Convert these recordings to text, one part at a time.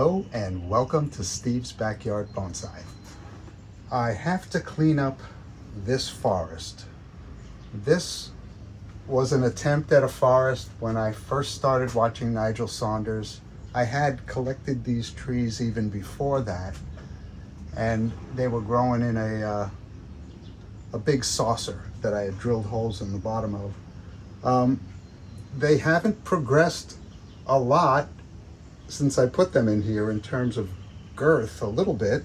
Hello and welcome to Steve's Backyard Bonsai. I have to clean up this forest. This was an attempt at a forest when I first started watching Nigel Saunders. I had collected these trees even before that, and they were growing in a big saucer that I had drilled holes in the bottom of. They haven't progressed a lot since I put them in here in terms of girth, a little bit.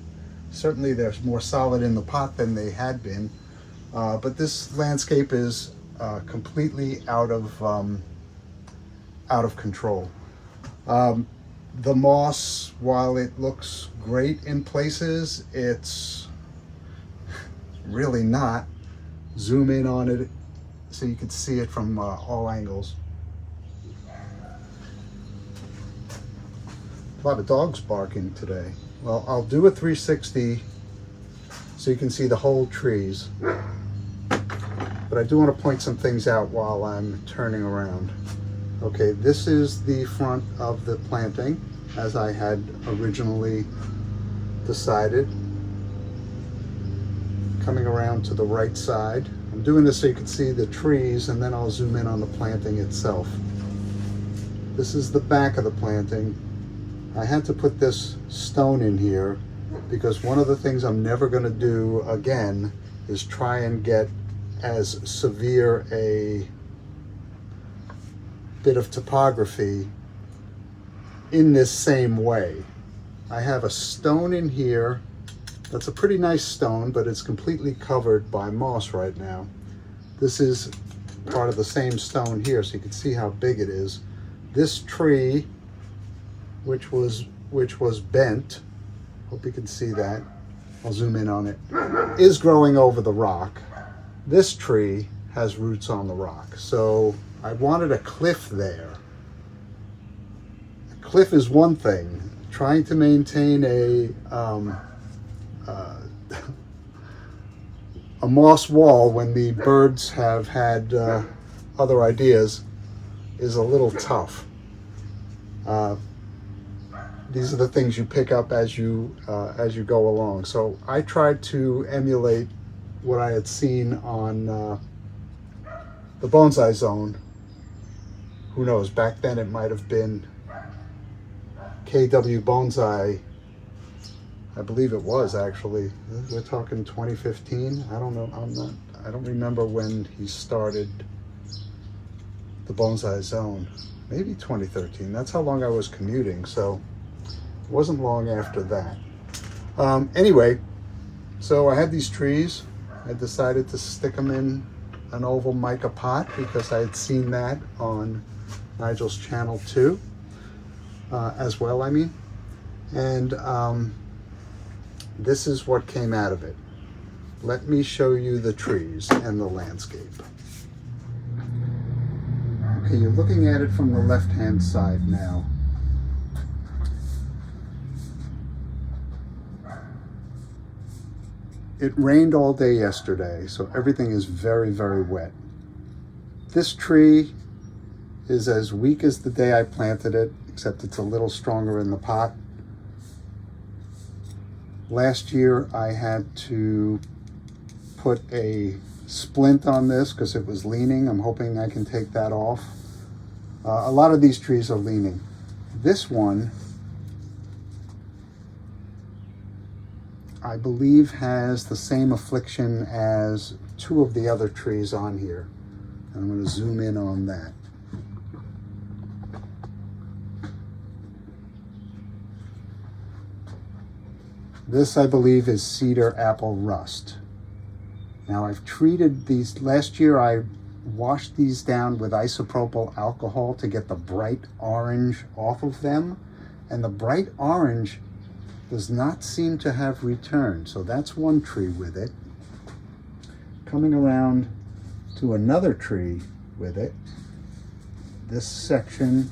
Certainly they're more solid in the pot than they had been, but this landscape is completely out of control. The moss, while it looks great in places, it's really not. Zoom in on it so you can see it from all angles. A lot of dogs barking today. Well, I'll do a 360 so you can see the whole trees. But I do want to point some things out while I'm turning around. Okay, this is the front of the planting as I had originally decided. Coming around to the right side. I'm doing this so you can see the trees, and then I'll zoom in on the planting itself. This is the back of the planting. I had to put this stone in here because one of the things I'm never going to do again is try and get as severe a bit of topography in this same way. I have a stone in here that's a pretty nice stone, but it's completely covered by moss right now. This is part of the same stone here, so you can see how big it is. This tree, which was bent, hope you can see that, I'll zoom in on it, is growing over the rock. This tree has roots on the rock, so I wanted a cliff there. A cliff is one thing. Trying to maintain a moss wall when the birds have had other ideas is a little tough. These are the things you pick up as you go along. So I tried to emulate what I had seen on the Bonsai Zone. Who knows, back then it might have been KW Bonsai. I believe it was actually. We're talking 2015. I don't know. I don't remember when he started the Bonsai Zone. Maybe 2013. That's how long I was commuting. So it wasn't long after that. Anyway, so I had these trees. I decided to stick them in an oval mica pot because I had seen that on Nigel's channel too, as well, I mean. And this is what came out of it. Let me show you the trees and the landscape. Okay, you're looking at it from the left-hand side now. It rained all day yesterday, so everything is very, very wet. This tree is as weak as the day I planted it, except it's a little stronger in the pot. Last year I had to put a splint on this because it was leaning. I'm hoping I can take that off. A lot of these trees are leaning. This one, I believe, has the same affliction as two of the other trees on here. I'm going to zoom in on that. This, I believe, is Cedar Apple Rust. Now, I've treated these, last year I washed these down with isopropyl alcohol to get the bright orange off of them, and the bright orange does not seem to have returned. So that's one tree with it. Coming around to another tree with it. This section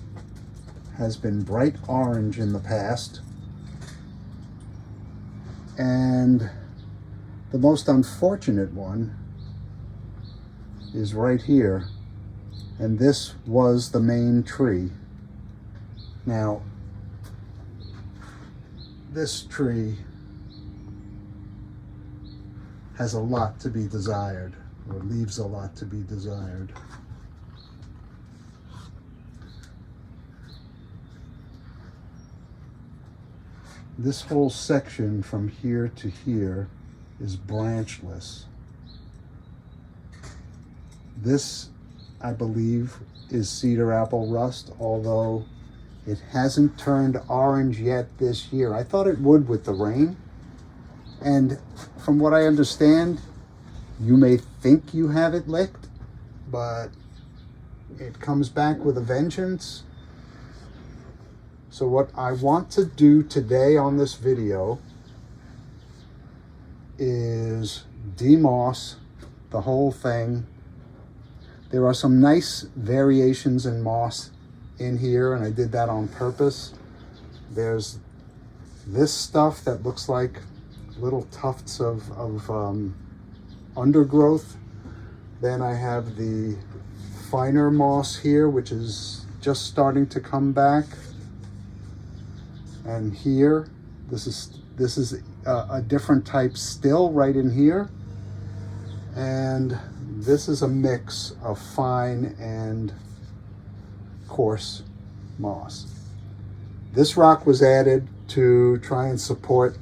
has been bright orange in the past. And the most unfortunate one is right here. And this was the main tree. Now, this tree has a lot to be desired, or leaves a lot to be desired. This whole section from here to here is branchless. This, I believe, is Cedar Apple Rust, although it hasn't turned orange yet this year. I thought it would with the rain. And from what I understand, you may think you have it licked, but it comes back with a vengeance. So what I want to do today on this video is demoss the whole thing. There are some nice variations in moss in here, and I did that on purpose. There's this stuff that looks like little tufts of undergrowth. Then I have the finer moss here, which is just starting to come back. And here, this is a different type still right in here. And this is a mix of fine and coarse moss. This rock was added to try and support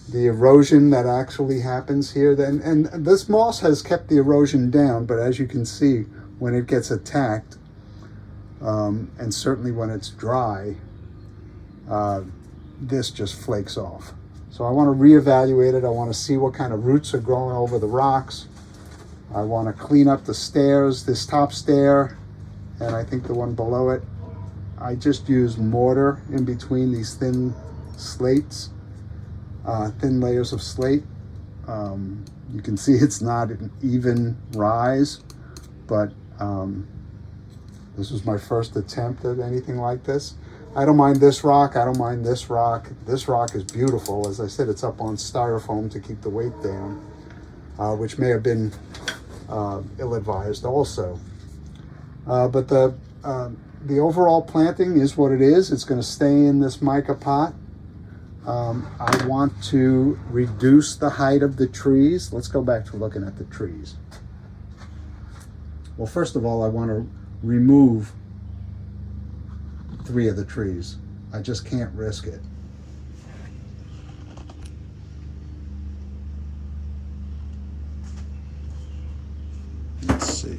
the erosion that actually happens here. And this moss has kept the erosion down, but as you can see, when it gets attacked, and certainly when it's dry, this just flakes off. So I want to reevaluate it. I want to see what kind of roots are growing over the rocks. I want to clean up the stairs, this top stair, and I think the one below it. I just used mortar in between these thin slates, thin layers of slate. You can see it's not an even rise, but this was my first attempt at anything like this. I don't mind this rock. I don't mind this rock. This rock is beautiful. As I said, it's up on styrofoam to keep the weight down, which may have been ill-advised also. But the overall planting is what it is. It's going to stay in this mica pot. I want to reduce the height of the trees. Let's go back to looking at the trees. Well, first of all, I want to remove 3 of the trees. I just can't risk it. Let's see.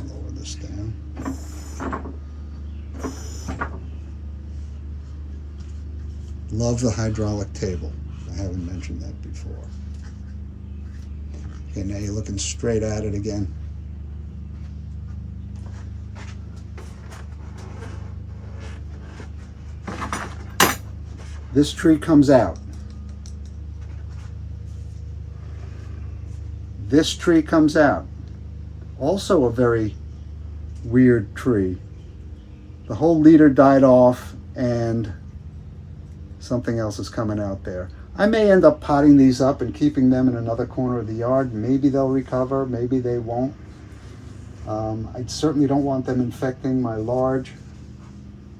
Lower this down. Love the hydraulic table. I haven't mentioned that before. Okay, now you're looking straight at it again. This tree comes out. This tree comes out. Also a very weird tree. The whole leader died off and something else is coming out there. I may end up potting these up and keeping them in another corner of the yard. Maybe they'll recover, maybe they won't. I certainly don't want them infecting my large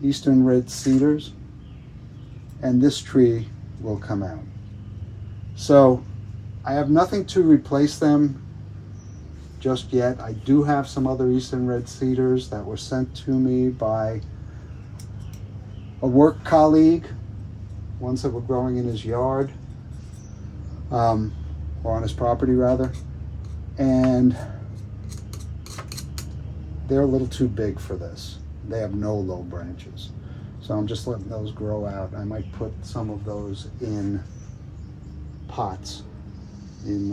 Eastern Red Cedars. And this tree will come out. So I have nothing to replace them just yet. I do have some other Eastern Red Cedars that were sent to me by a work colleague, ones that were growing in his yard, or on his property rather. And they're a little too big for this. They have no low branches. So I'm just letting those grow out. I might put some of those in pots, in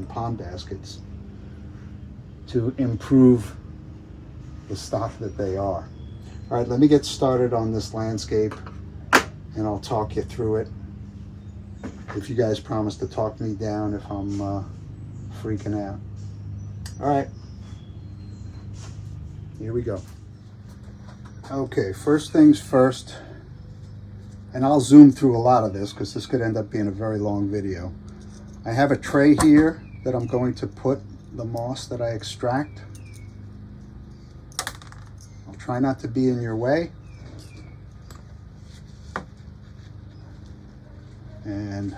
pond baskets to improve the stock that they are. All right, let me get started on this landscape and I'll talk you through it. If you guys promise to talk me down if I'm freaking out. All right, here we go. Okay, first things first, and I'll zoom through a lot of this because this could end up being a very long video. I have a tray here that I'm going to put the moss that I extract. I'll try not to be in your way. And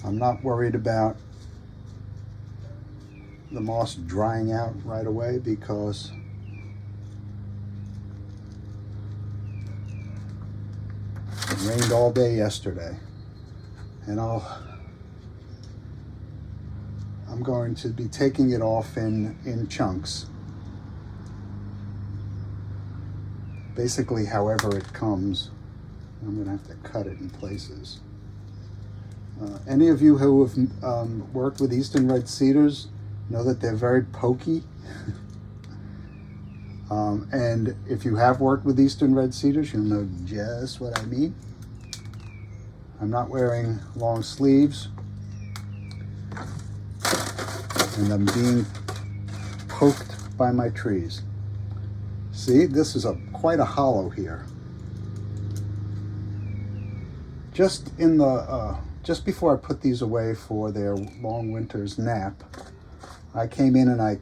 I'm not worried about the moss drying out right away because it rained all day yesterday. And I'm going to be taking it off in chunks. Basically, however it comes. I'm going to have to cut it in places. Any of you who have worked with Eastern Red Cedars know that they're very pokey. And if you have worked with Eastern Red Cedars, you'll know just what I mean. I'm not wearing long sleeves, and I'm being poked by my trees. See, this is quite a hollow here. Just in the just before I put these away for their long winter's nap, I came in and I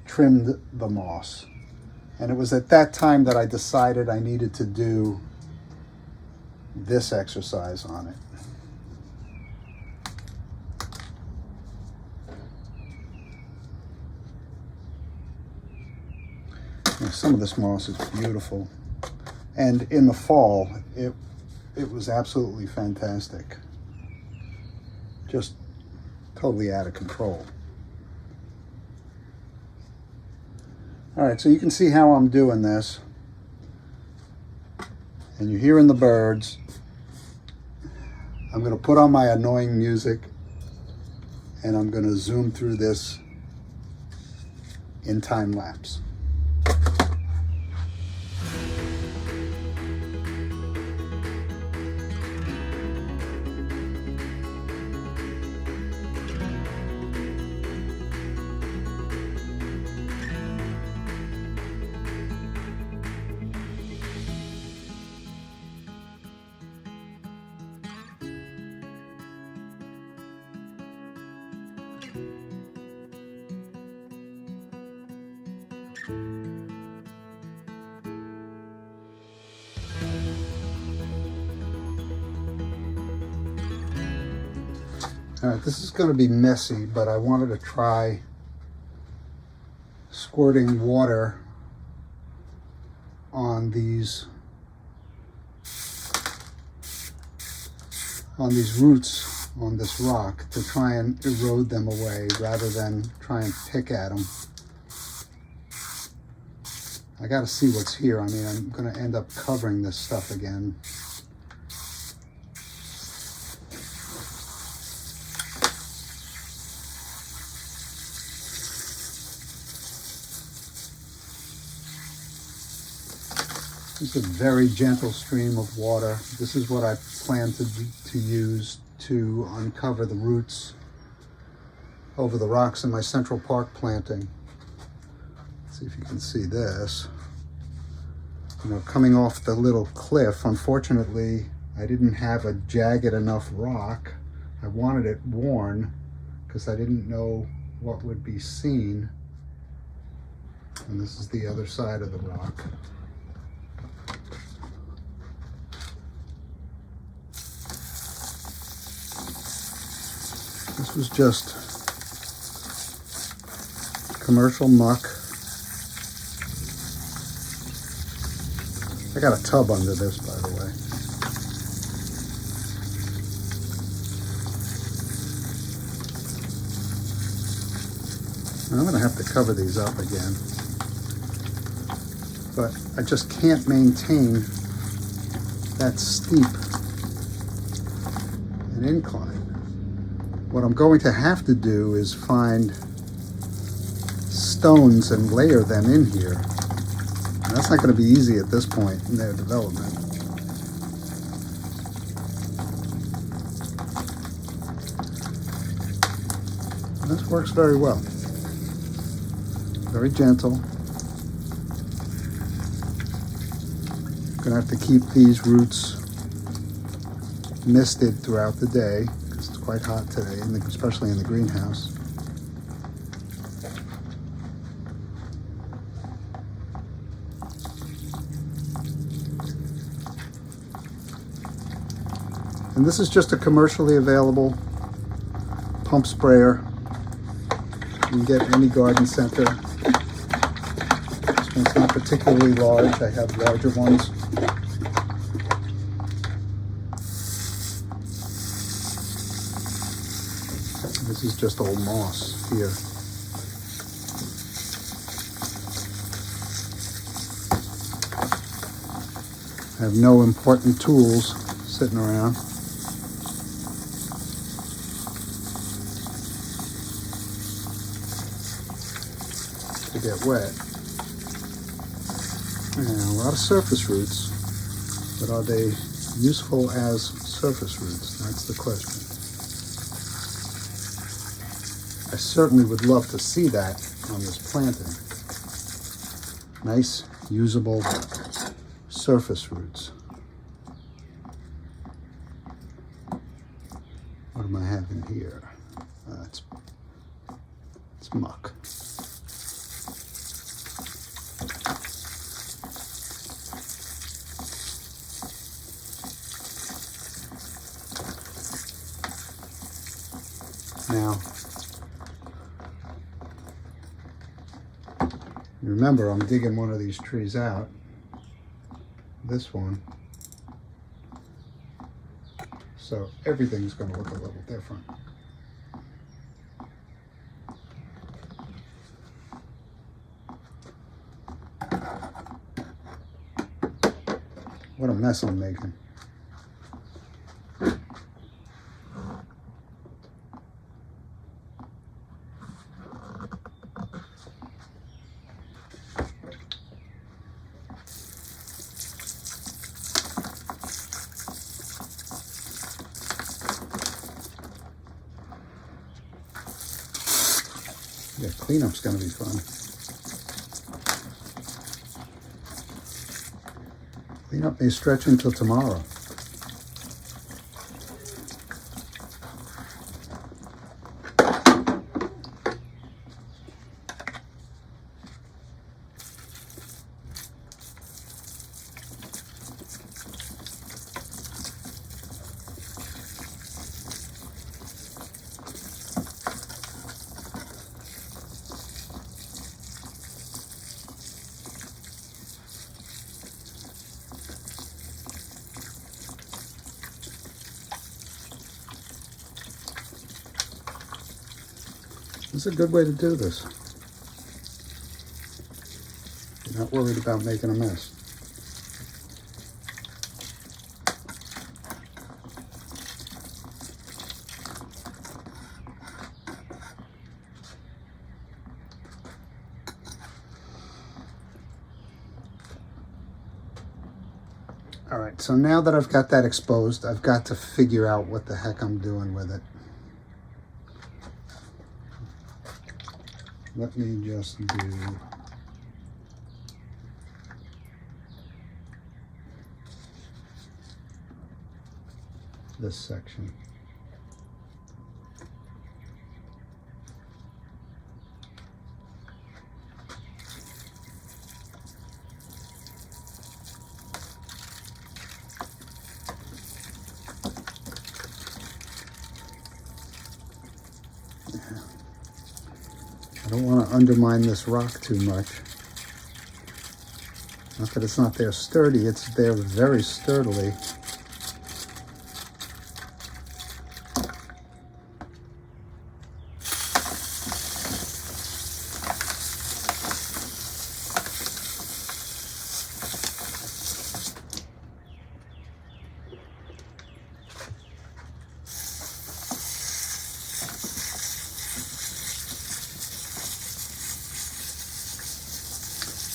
trimmed the moss. And it was at that time that I decided I needed to do this exercise on it. Now, some of this moss is beautiful. And in the fall, it was absolutely fantastic. Just totally out of control. All right, so you can see how I'm doing this. And you're hearing the birds. I'm going to put on my annoying music and I'm going to zoom through this in time lapse. All right, this is going to be messy, but I wanted to try squirting water on these roots on this rock to try and erode them away rather than try and pick at them. I got to see what's here. I mean, I'm going to end up covering this stuff again. It's a very gentle stream of water. This is what I plan to use to uncover the roots over the rocks in my Central Park planting. Let's see if you can see this. You know, coming off the little cliff, unfortunately, I didn't have a jagged enough rock. I wanted it worn because I didn't know what would be seen. And this is the other side of the rock. This was just commercial muck. I got a tub under this, by the way. I'm going to have to cover these up again. But I just can't maintain that steep an incline. What I'm going to have to do is find stones and layer them in here. And that's not going to be easy at this point in their development. And this works very well. Very gentle. I'm going to have to keep these roots misted throughout the day. It's quite hot today, especially in the greenhouse. And this is just a commercially available pump sprayer. You can get in any garden center. This one's not particularly large. I have larger ones. This is just old moss here. I have no important tools sitting around. To get wet. And a lot of surface roots, but are they useful as surface roots? That's the question. I certainly would love to see that on this planting. Nice, usable surface roots. What am I having here? It's muck. Now, remember, I'm digging one of these trees out. This one. So everything's going to look a little different. What a mess I'm making. Yeah, cleanup's going to be fun. Cleanup may stretch until tomorrow. This is a good way to do this. You're not worried about making a mess. All right, so now that I've got that exposed, I've got to figure out what the heck I'm doing with it. Let me just do this section. I don't want to undermine this rock too much. Not that it's not there sturdy, it's there very sturdily.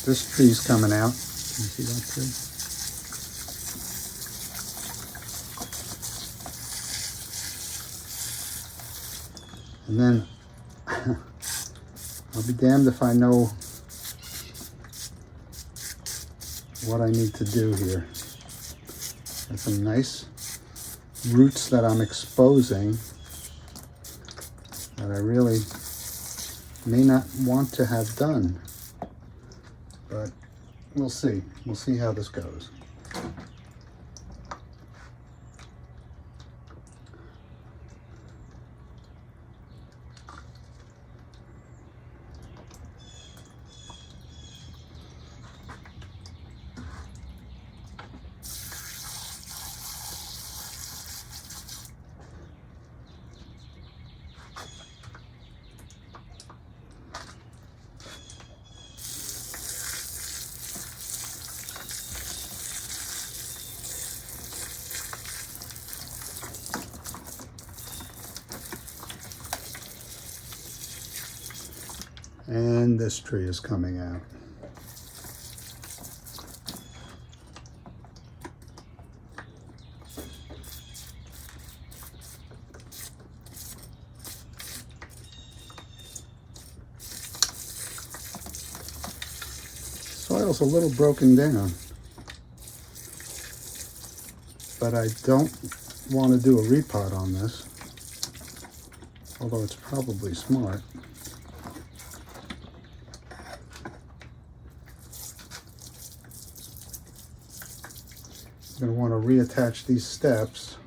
This tree's coming out. Can you see that tree? And then I'll be damned if I know what I need to do here. There's some nice roots that I'm exposing that I really may not want to have done. But we'll see. We'll see how this goes. And this tree is coming out. Soil's a little broken down, but I don't want to do a repot on this, although it's probably smart. I'm going to want to reattach these steps.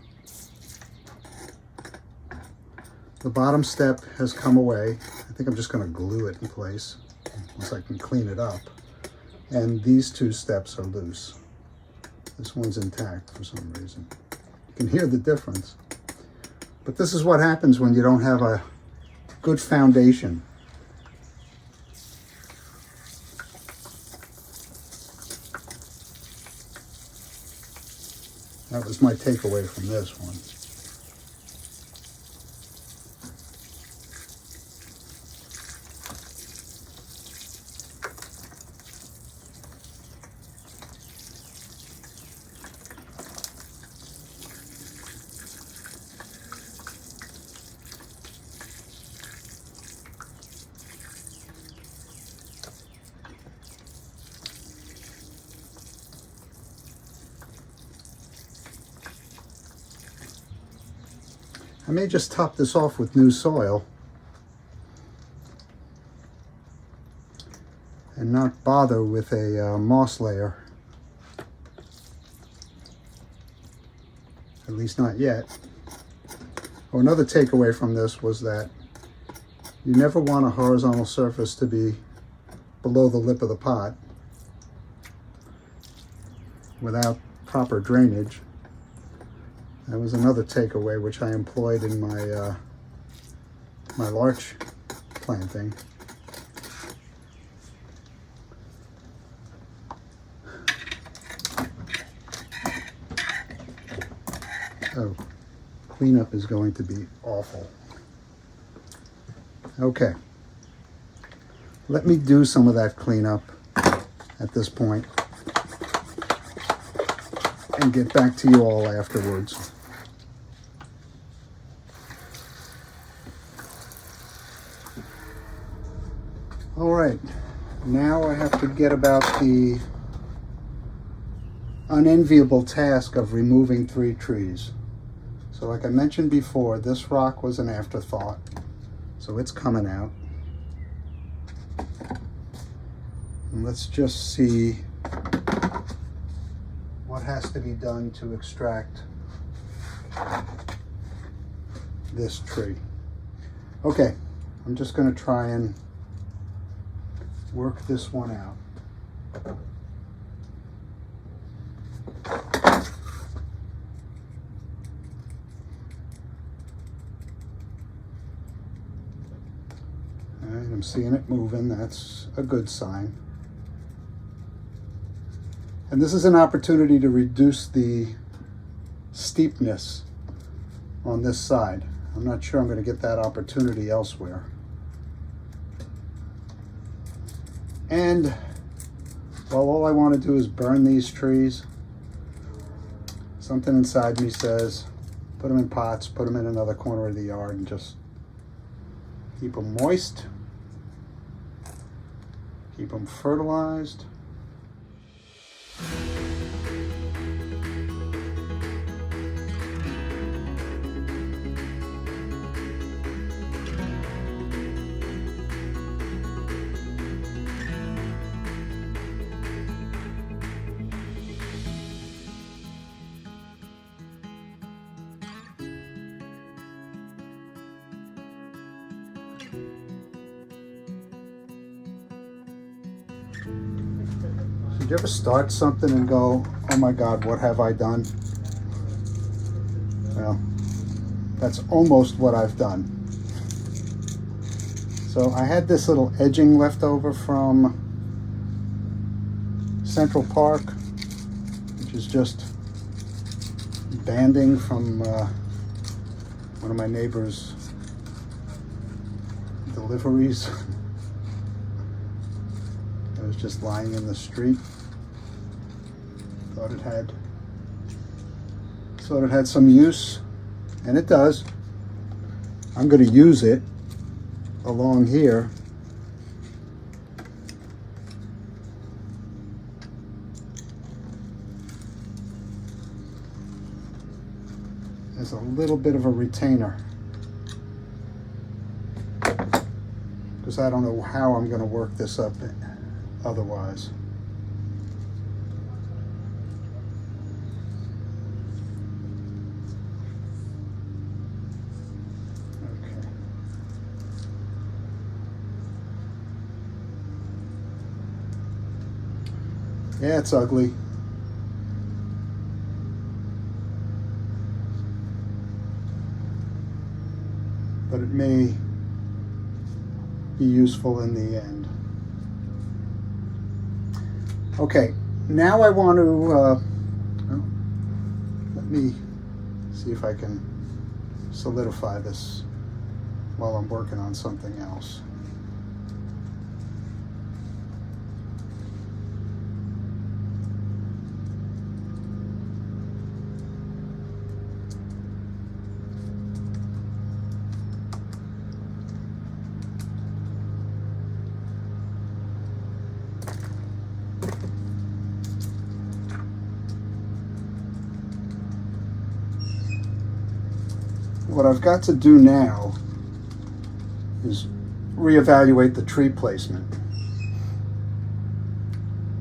The bottom step has come away. I think I'm just going to glue it in place once I can clean it up. And these two steps are loose. This one's intact for some reason. You can hear the difference. But this is what happens when you don't have a good foundation. That was my takeaway from this one. I may just top this off with new soil and not bother with a moss layer, at least not yet. Oh, another takeaway from this was that you never want a horizontal surface to be below the lip of the pot without proper drainage. That was another takeaway which I employed in my my larch planting. Oh, cleanup is going to be awful. Okay, let me do some of that cleanup at this point and get back to you all afterwards. All right, now I have to get about the unenviable task of removing 3 trees. So like I mentioned before, this rock was an afterthought, so it's coming out. And let's just see what has to be done to extract this tree. Okay, I'm just going to try and work this one out. All right, I'm seeing it moving. That's a good sign. And this is an opportunity to reduce the steepness on this side. I'm not sure I'm going to get that opportunity elsewhere. And well, all I want to do is burn these trees. Something inside me says, put them in pots, put them in another corner of the yard, and just keep them moist, keep them fertilized. Did you ever start something and go, oh my God, what have I done? Well, that's almost what I've done. So I had this little edging left over from Central Park, which is just banding from one of my neighbor's deliveries. was just lying in the street. Thought it had some use, and it does. I'm going to use it along here. As a little bit of a retainer, because I don't know how I'm going to work this up otherwise. Okay. Yeah, it's ugly. But it may be useful in the end. Okay, now I want to, well, let me see if I can solidify this while I'm working on something else. What I've got to do now is reevaluate the tree placement.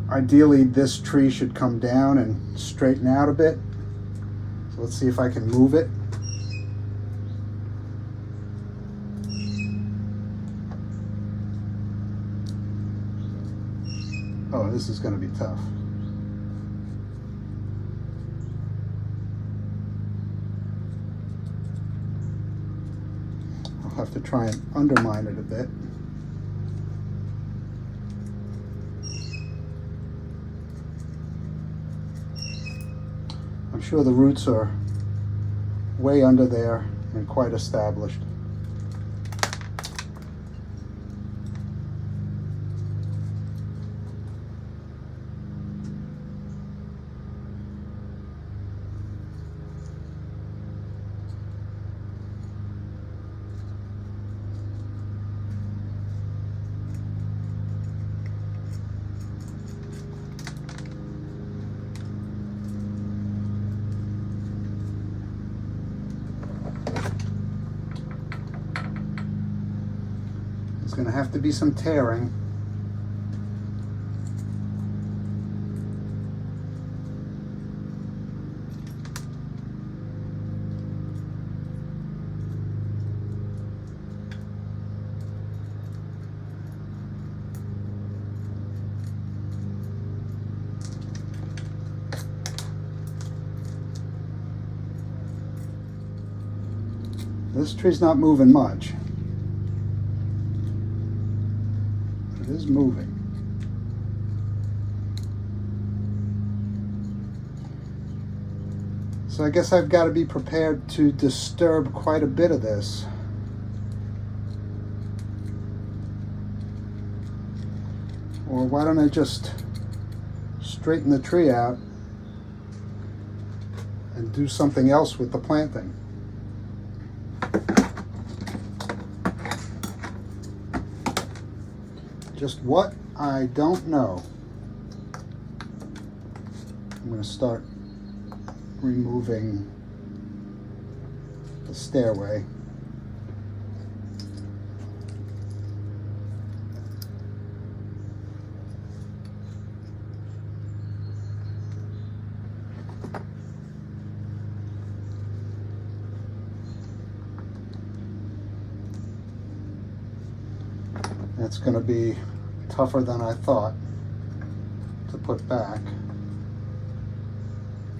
Ideally, this tree should come down and straighten out a bit. So let's see if I can move it. Oh, this is going to be tough. I'll have to try and undermine it a bit. I'm sure the roots are way under there and quite established. There's going to have to be some tearing. This tree's not moving much. It is moving. So I guess I've got to be prepared to disturb quite a bit of this. Or why don't I just straighten the tree out and do something else with the planting? Just what? I don't know. I'm going to start removing the stairway. It's going to be tougher than I thought to put back,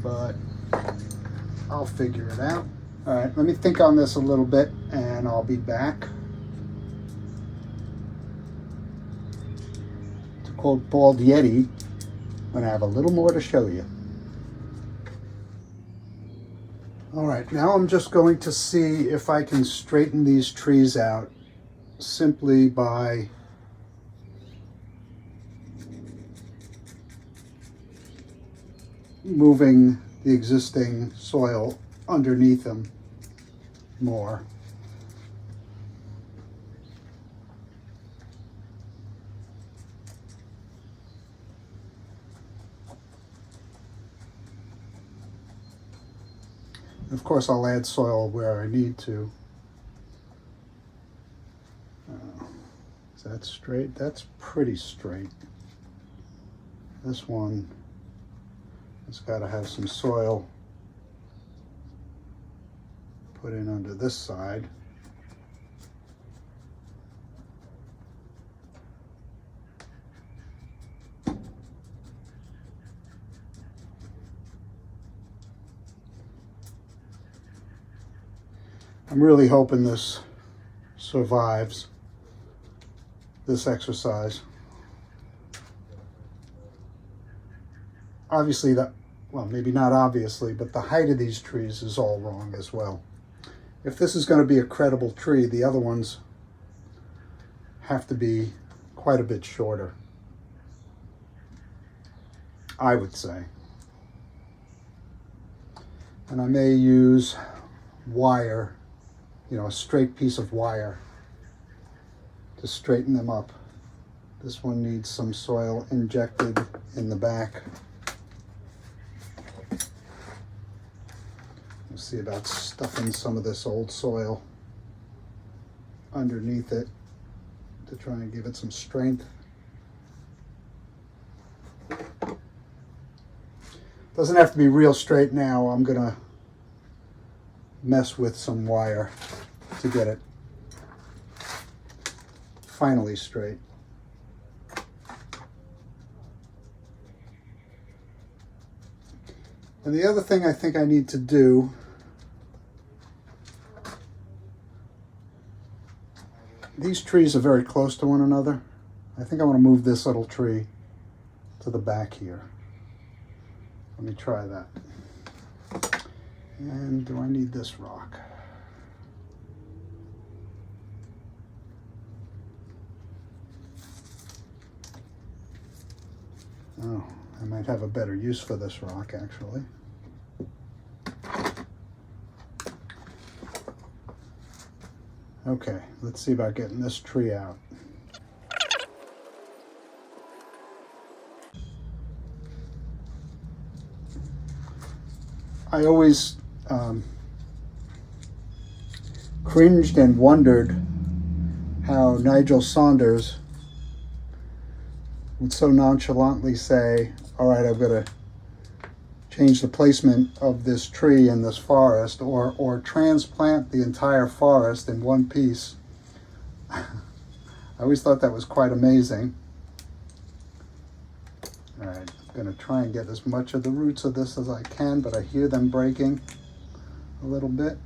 but I'll figure it out. All right, let me think on this a little bit and I'll be back. To quote Bald Yeti, when I have a little more to show you. All right, now I'm just going to see if I can straighten these trees out simply by moving the existing soil underneath them more. Of course, I'll add soil where I need to. Is that straight? That's pretty straight. This one has got to have some soil put in under this side. I'm really hoping this survives this exercise. Obviously, well, maybe not obviously, but the height of these trees is all wrong as well. If this is going to be a credible tree, the other ones have to be quite a bit shorter, I would say. And I may use wire, a straight piece of wire to straighten them up. This one needs some soil injected in the back. We'll see about stuffing some of this old soil underneath it to try and give it some strength. Doesn't have to be real straight now. I'm gonna mess with some wire to get it finally straight. And the other thing I think I need to do these trees are very close to one another. I think I want to move this little tree to the back here. Let me try that. And do I need this rock? Oh, I might have a better use for this rock, actually. Okay, let's see about getting this tree out. I always cringed and wondered how Nigel Saunders would so nonchalantly say, all right, I've got to change the placement of this tree in this forest, or transplant the entire forest in one piece. I always thought that was quite amazing. All right, I'm going to try and get as much of the roots of this as I can, but I hear them breaking a little bit.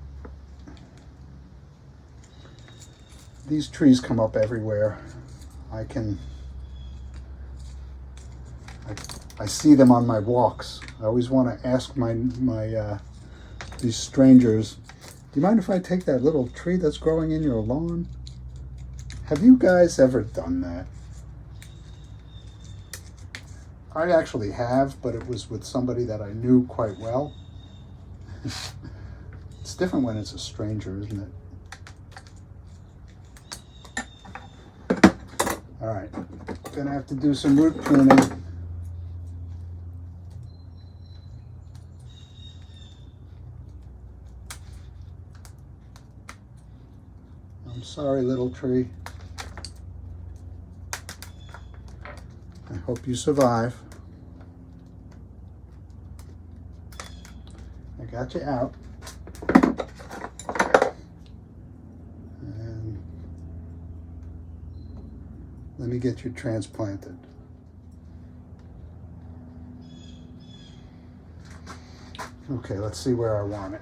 These trees come up everywhere. I see them on my walks. I always want to ask these strangers, do you mind if I take that little tree that's growing in your lawn? Have you guys ever done that? I actually have, but it was with somebody that I knew quite well. It's different when it's a stranger, isn't it? All right, gonna have to do some root pruning. I'm sorry, little tree. I hope you survive. I got you out. And let me get you transplanted. Okay, let's see where I want it.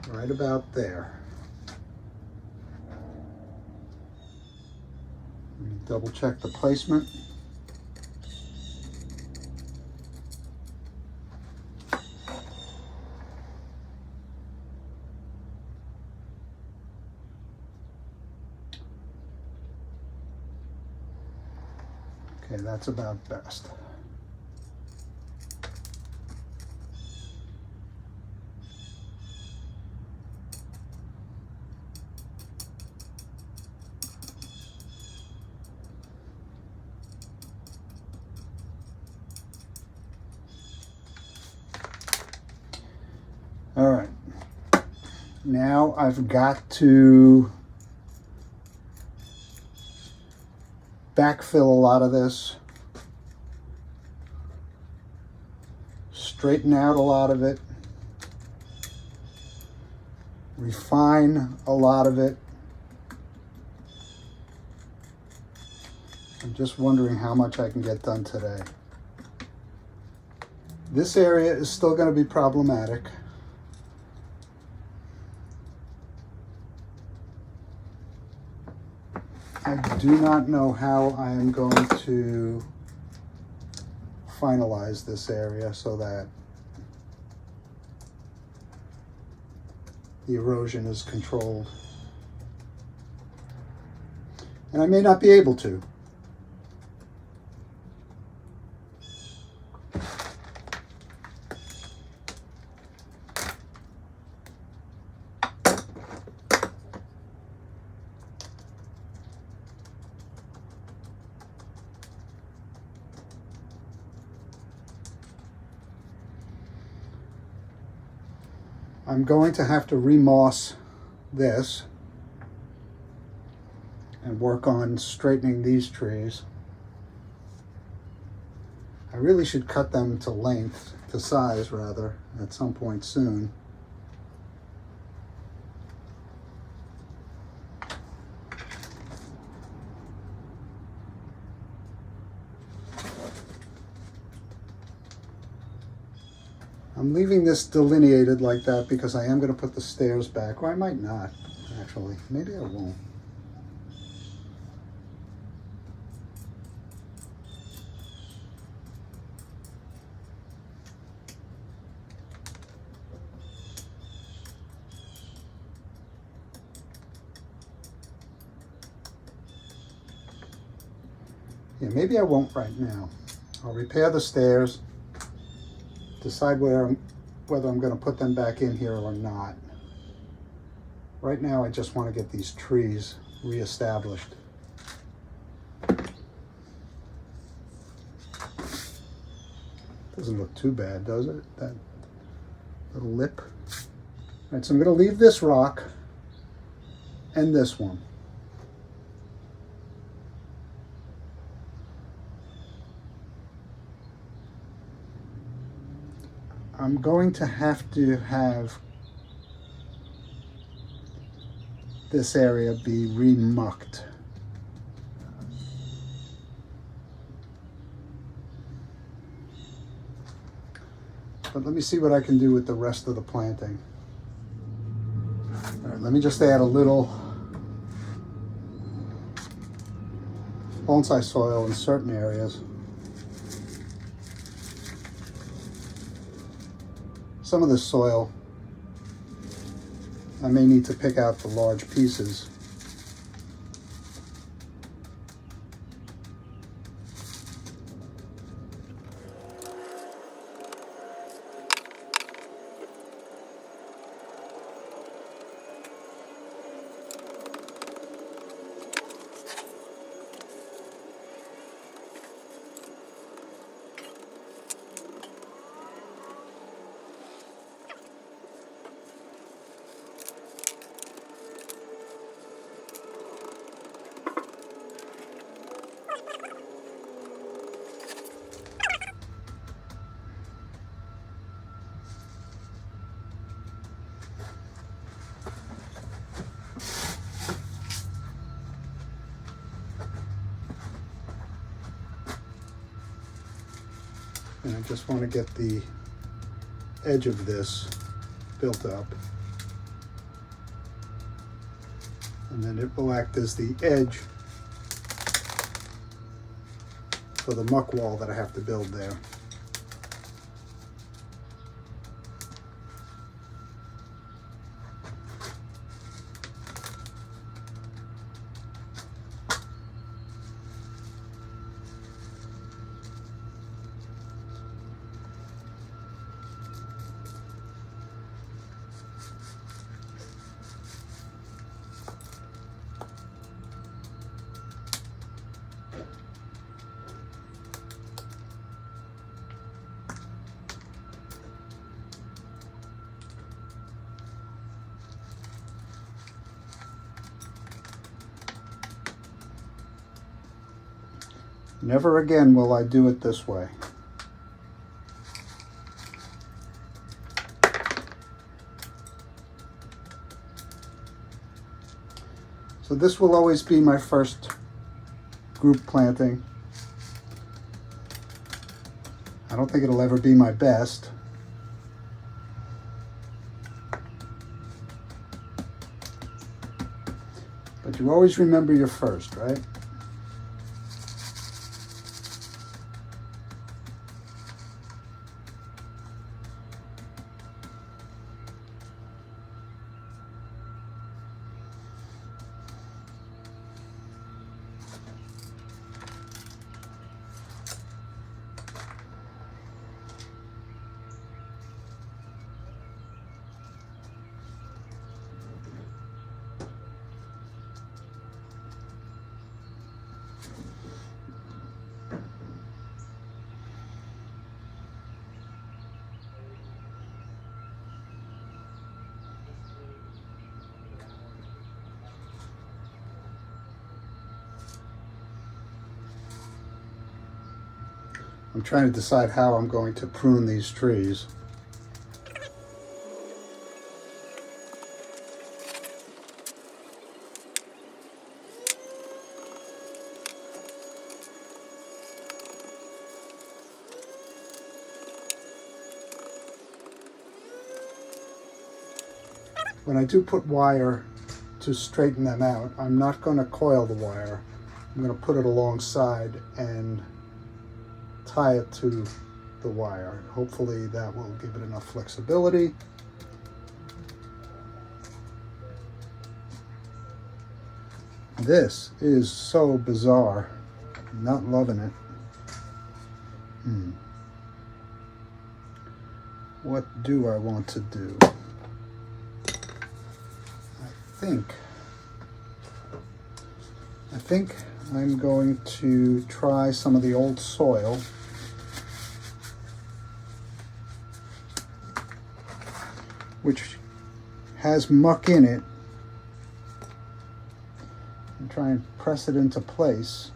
Right about there. Let me double check the placement. Okay, that's about best. All right, now I've got to backfill a lot of this, straighten out a lot of it, refine a lot of it. I'm just wondering how much I can get done today. This area is still going to be problematic. I do not know how I am going to finalize this area so that the erosion is controlled. And I may not be able to. I'm going to have to remoss this and work on straightening these trees. I really should cut them to length, to size rather, at some point soon. I'm leaving this delineated like that because I am going to put the stairs back, or I might not, actually. Maybe I won't. Yeah, maybe I won't right now. I'll repair the stairs, decide whether I'm going to put them back in here or not. Right now, I just want to get these trees reestablished. Doesn't look too bad, does it? That little lip. All right, so I'm going to leave this rock and this one. I'm going to have this area be remucked. But let me see what I can do with the rest of the planting. All right, let me just add a little bonsai soil in certain areas. Some of this soil, I may need to pick out the large pieces. And I just want to get the edge of this built up. And then it will act as the edge for the muck wall that I have to build there. Never again will I do it this way. So this will always be my first group planting. I don't think it'll ever be my best. But you always remember your first, right? I'm trying to decide how I'm going to prune these trees. When I do put wire to straighten them out, I'm not going to coil the wire. I'm going to put it alongside and tie it to the wire. Hopefully that will give it enough flexibility. This is so bizarre. I'm not loving it. What do I want to do? I think I'm going to try some of the old soil. Which has muck in it, and try and press it into place.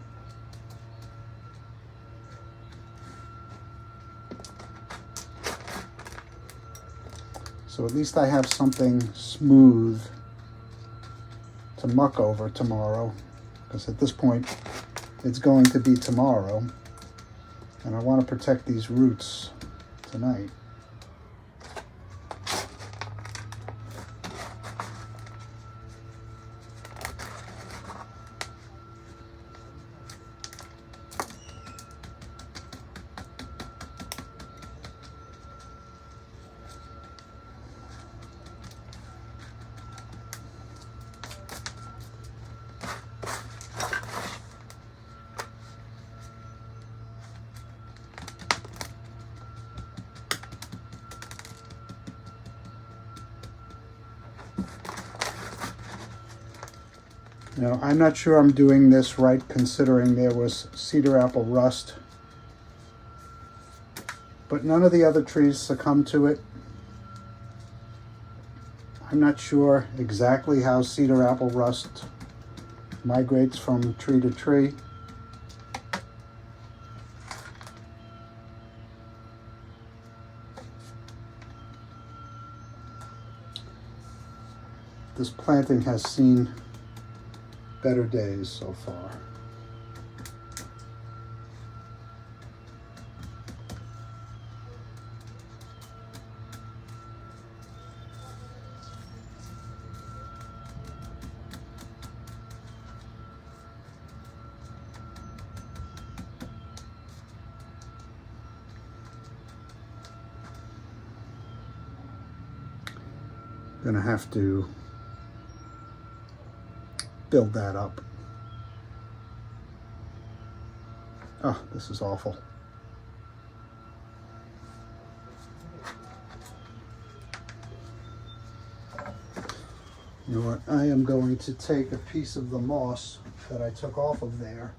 So at least I have something smooth to muck over tomorrow, because at this point it's going to be tomorrow, and I want to protect these roots tonight. Now, I'm not sure I'm doing this right, considering there was Cedar Apple Rust, but none of the other trees succumbed to it. I'm not sure exactly how Cedar Apple Rust migrates from tree to tree. This planting has seen better days so far. Gonna have to build that up. Oh, this is awful. You know what? I am going to take a piece of the moss that I took off of there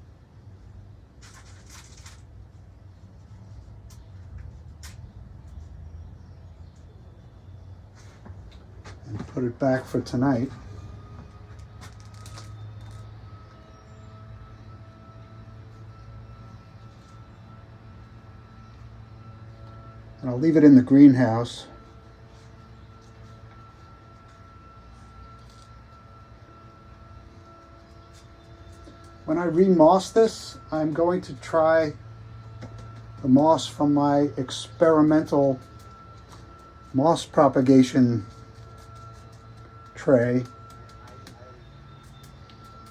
and put it back for tonight. and I'll leave it in the greenhouse. When I remoss this, I'm going to try the moss from my experimental moss propagation tray,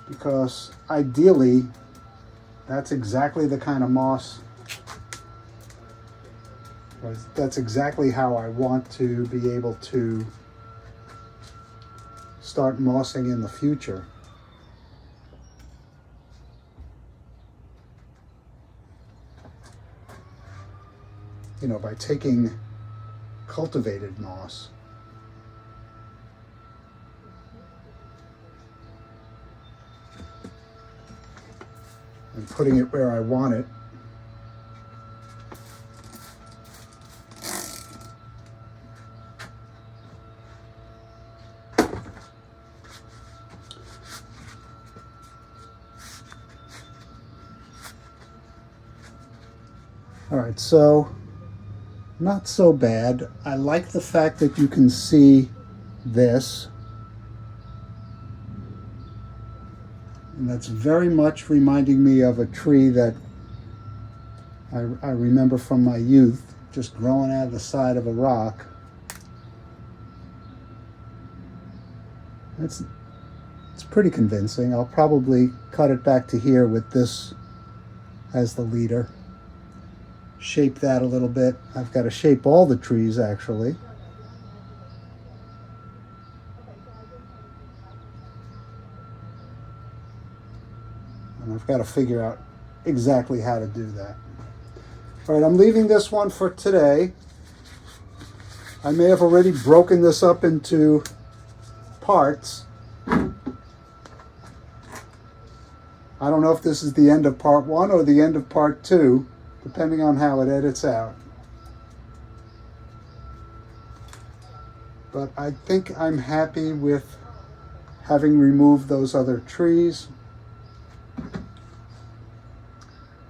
because ideally that's exactly the kind of moss, that's exactly how I want to be able to start mossing in the future. You know, by taking cultivated moss and putting it where I want it. All right, so not so bad. I like the fact that you can see this. And that's very much reminding me of a tree that I remember from my youth, just growing out of the side of a rock. It's pretty convincing. I'll probably cut it back to here with this as the leader. Shape that a little bit. I've got to shape all the trees actually. And I've got to figure out exactly how to do that. All right, I'm leaving this one for today. I may have already broken this up into parts. I don't know if this is the end of part 1 or the end of part 2. Depending on how it edits out. But I think I'm happy with having removed those other trees.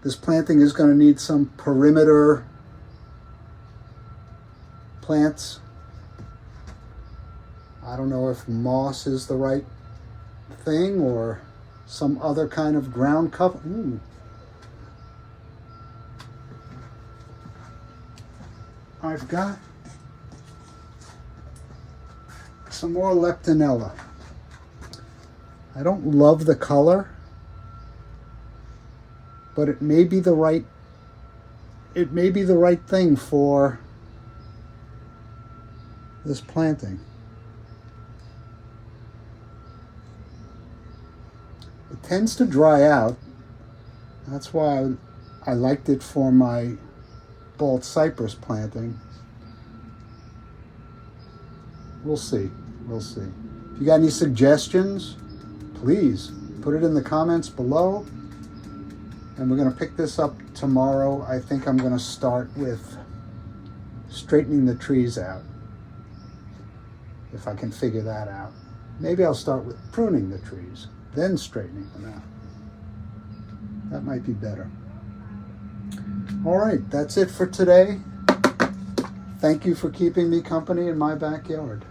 This planting is going to need some perimeter plants. I don't know if moss is the right thing or some other kind of ground cover. Ooh. I've got some more leptonella. I don't love the color, but it may be the right thing for this planting. It tends to dry out. That's why I liked it for my bald cypress planting. We'll see. We'll see. If you got any suggestions, please put it in the comments below. And we're going to pick this up tomorrow. I think I'm going to start with straightening the trees out, if I can figure that out. Maybe I'll start with pruning the trees, then straightening them out. That might be better. All right, that's it for today. Thank you for keeping me company in my backyard.